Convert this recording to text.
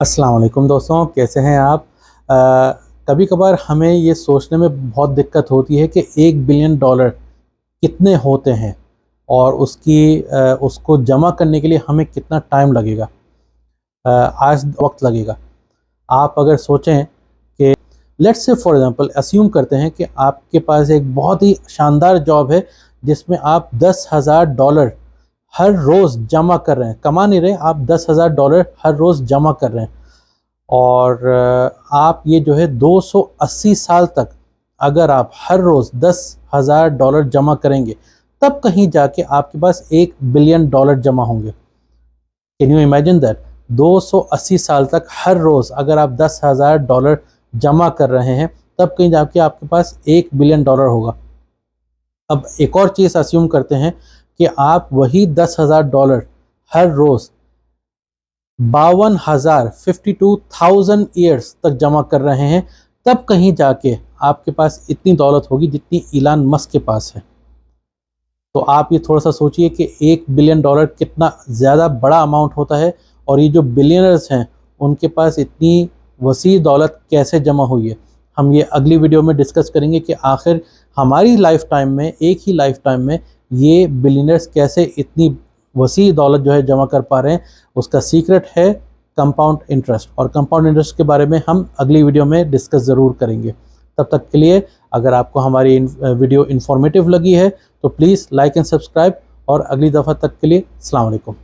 अस्सलाम वालेकुम दोस्तों, कैसे हैं आप। कभी कभार हमें ये सोचने में बहुत दिक्कत होती है कि $1 बिलियन कितने होते हैं और उसको जमा करने के लिए हमें कितना टाइम लगेगा, आज वक्त लगेगा। आप अगर सोचें कि let's say for example assume करते हैं कि आपके पास एक बहुत ही शानदार जॉब है जिसमें आप $10,000 हर रोज़ जमा कर रहे हैं, कमा नहीं रहे, आप $10,000 हर रोज़ जमा कर रहे हैं। और आप ये जो है 280 साल तक अगर आप हर रोज़ $10,000 जमा करेंगे तब कहीं जाके आपके पास $1 बिलियन जमा होंगे। Can you imagine that? 280 साल तक हर रोज़ अगर आप $10,000 जमा कर रहे हैं तब कहीं जाके आपके पास $1 बिलियन होगा। अब एक और चीज़ अस्यूम करते हैं कि आप वही $10,000 हर रोज़ 52,000 ईयर्स तक जमा कर रहे हैं, तब कहीं जाके आपके पास इतनी दौलत होगी जितनी इलान मस्क के पास है। तो आप ये थोड़ा सा सोचिए कि $1 बिलियन कितना ज़्यादा बड़ा अमाउंट होता है और ये जो बिलियनर्स हैं उनके पास इतनी वसी दौलत कैसे जमा हुई है। हम ये अगली वीडियो में डिस्कस करेंगे कि आखिर हमारी लाइफ टाइम में, एक ही लाइफ टाइम में, ये बिलियनर्स कैसे इतनी वसी दौलत जो है जमा कर पा रहे हैं। उसका सीक्रेट है कंपाउंड इंटरेस्ट, और कंपाउंड इंटरेस्ट के बारे में हम अगली वीडियो में डिस्कस ज़रूर करेंगे। तब तक के लिए अगर आपको हमारी वीडियो इन्फॉर्मेटिव लगी है तो प्लीज़ लाइक एंड सब्सक्राइब, और अगली दफ़ा तक के लिए अस्सलाम वालेकुम।